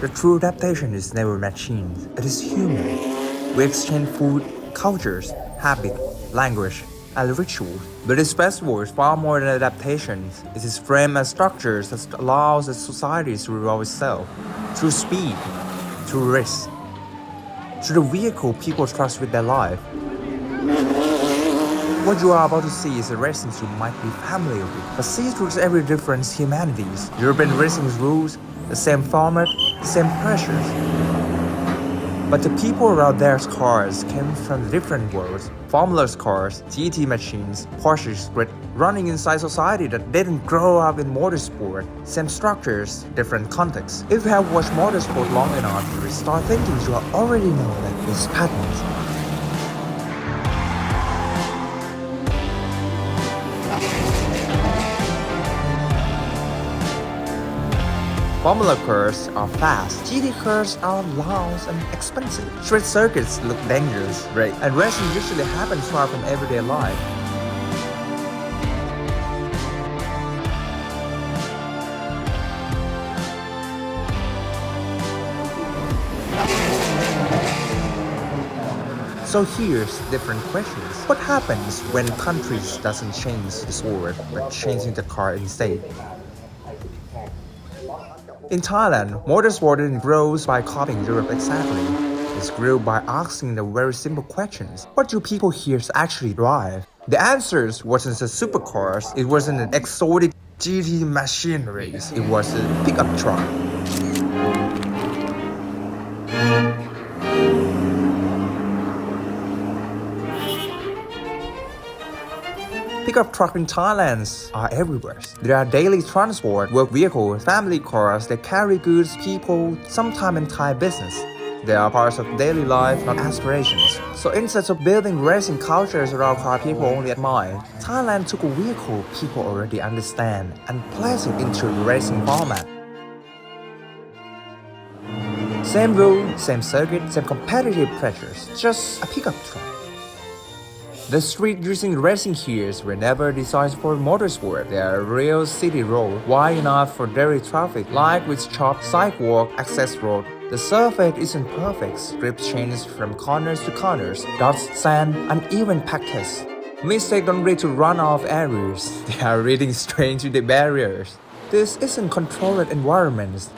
The true adaptation is never machines, it is human. We exchange food, cultures, habit, language, and rituals. But this festival is far more than adaptations. It is framed as structures that allows the society to revolve itself through speed, through risk, through the vehicle people trust with their life. What you are about to see is a racing you might be familiar with, but see through every different humanities. European racing's rules, the same format, the same pressures. But the people around their cars came from different worlds. Formula cars, GT machines, Porsche grid, running inside society that didn't grow up in motorsport. Same structures, different contexts. If you have watched motorsport long enough, you will start thinking you already know that these patterns. Formula cars are fast, GT cars are loud and expensive. Street circuits look dangerous, right? And racing usually happens far from everyday life. So here's different questions. What happens when countries doesn't change the sport, but changing the car instead? In Thailand, motorsport didn't grow by copying Europe exactly. It grew by asking the very simple questions. What do people here actually drive? The answers wasn't the supercars, it wasn't an exotic GT machinery, it was a pickup truck. Pickup trucks in Thailand are everywhere. They are daily transport, work vehicles, family cars that carry goods, people, sometimes entire business. They are parts of daily life, not aspirations. So instead of building racing cultures around car people only admire, Thailand took a vehicle people already understand and placed it into the racing format. Same rule, same circuit, same competitive pressures, just a pickup truck. The street-using racing here were never designed for motorsport. They are real city road, wide enough for daily traffic, like with shop, sidewalk, access road. The surface isn't perfect. Strips change from corners to corners, dust, sand, uneven patches. Mistakes don't lead to runoff areas. They are leading straight to the barriers. This isn't controlled environments.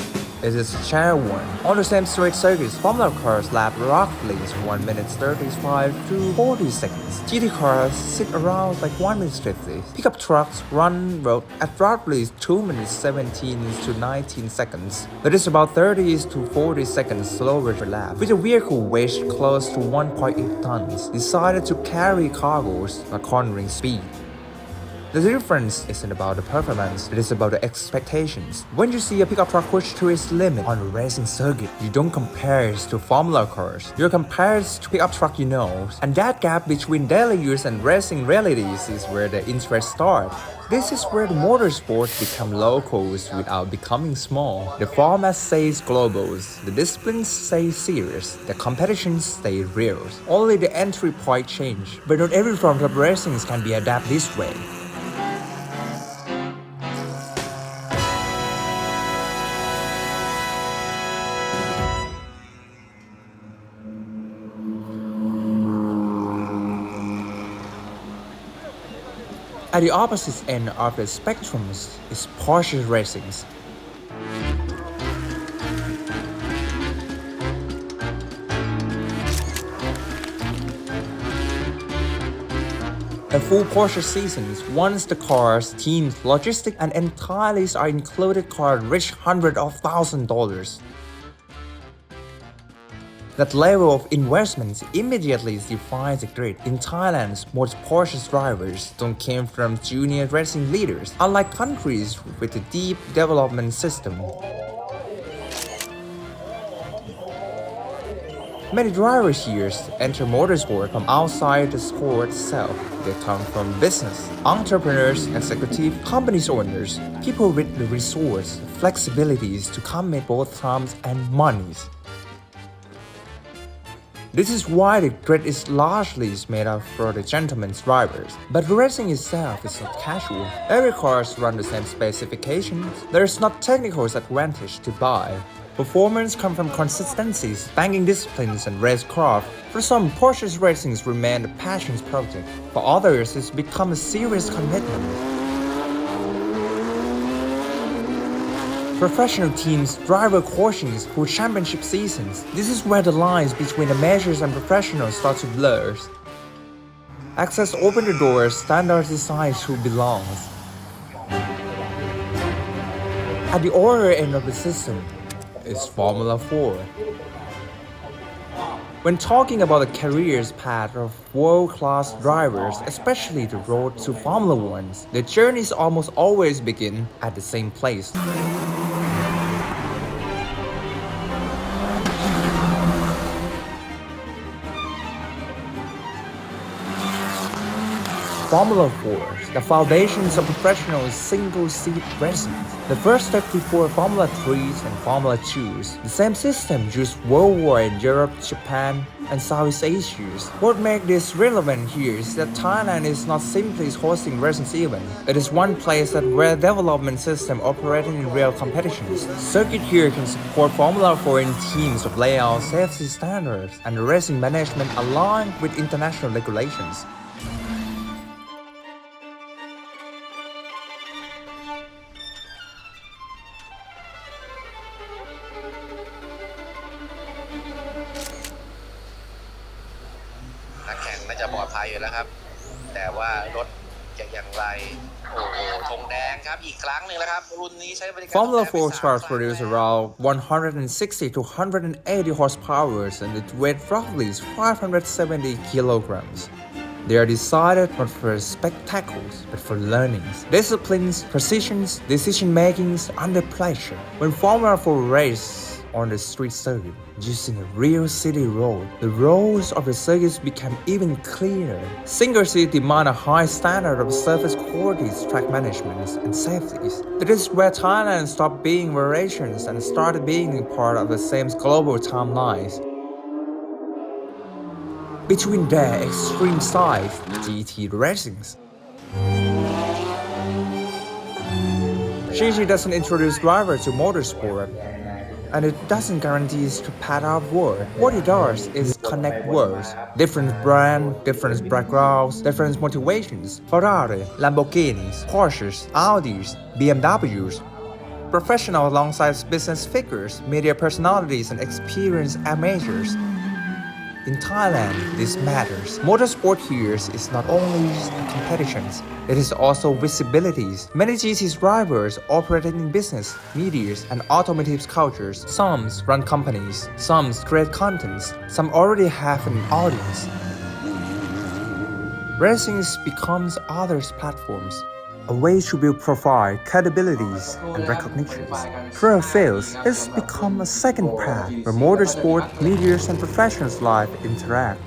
It is a shared one. On the same straight circuits, Formula cars lap roughly 1 minute 35 to 40 seconds. GT cars sit around like 1 minute 50. Pickup trucks run road at roughly 2 minutes 17 to 19 seconds. That is about 30 to 40 seconds slower per lap. With a vehicle weight close to 1.8 tons, decided to carry cargoes at cornering speed. The difference isn't about the performance, it is about the expectations. When you see a pickup truck push to its limit on a racing circuit, you don't compare it to Formula cars. You compare it to pickup truck you know. And that gap between daily use and racing realities is where the interest starts. This is where the motorsports become locals without becoming small. The format stays globals, the disciplines stay serious, the competitions stay real. Only the entry point change, but not every form of racing can be adapted this way. At the opposite end of the spectrum is Porsche Racing. A full Porsche season, once the cars, teams, logistics, and entirely are included, car reach hundreds of $1,000s. That level of investment immediately defines the grid. In Thailand, most Porsche drivers don't come from junior racing leaders, unlike countries with a deep development system. Many drivers here enter motorsport from outside the sport itself. They come from business, entrepreneurs, executive, companies owners, people with the resource, flexibilities to commit both times and monies. This is why the grid is largely made up for the gentleman's drivers. But racing itself is not casual. Every car runs the same specifications. There is not technical advantage to buy. Performance comes from consistency, spanking disciplines, and racecraft. For some, Porsche racing remains a passion project. For others, it's become a serious commitment. Professional teams, driver coachings for championship seasons. This is where the lines between amateurs and professionals start to blur. Access opens the doors, standards decides who belongs. At the other end of the system is Formula 4. When talking about the careers path of world-class drivers, especially the road to Formula 1, the journeys almost always begin at the same place. Formula 4, the foundations of professional single-seat racing. The first step before Formula 3s and Formula 2s. The same system used worldwide in Europe, Japan, and Southeast Asia. What makes this relevant here is that Thailand is not simply hosting racing events. It is one place that where development system operating in real competitions. Circuit here can support Formula 4 in teams of layout, safety standards, and racing management aligned with international regulations.นักแข่งน่าจะปลอดภัยอยู่แล้วครับแต่ว่ารถจะอย่างไรโอ้โหธงแดงครับอีกครั้งหนึ่งแล้วครับรุ่นนี้ใช้บริการ Formula 4 cars produce around 160 to 180 horsepower and its weight roughly is 570 kilograms. They are decided not for spectacles, but for learnings, disciplines, precisions, decision-makings under pressure. When Formula 4 race on the street circuit, using a real city road, the roads of the circuits become even clearer. Single city demand a high standard of surface qualities, track management, and safeties. It is where Thailand stopped being variations and started being part of the same global timelines. Between their extreme sides, GT racings. GT doesn't introduce drivers to motorsport, and it doesn't guarantee to pad out world. What it does is connect worlds, different brands, different backgrounds, different motivations. Ferrari, Lamborghinis, Porsches, Audis, BMWs. Professional alongside business figures, media personalities, and experienced amateurs. In Thailand, this matters. Motorsport here is not only competitions, it is also visibilities. Many GT drivers operate in business, media, and automotive cultures. Some run companies, some create contents, some already have an audience. Racing becomes others' platforms, a way to build profile, credibilities, and recognitions. Through fails, it's become a second path where motorsport, media, and professionals' life interact.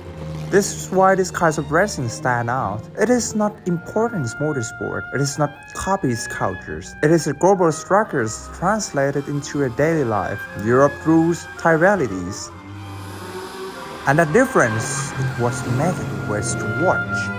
This is why these kinds of racing stand out. It is not important as motorsport. It is not copies cultures. It is a global structures translated into a daily life. Europe rules, Thai realities. And the difference is what the method was to watch.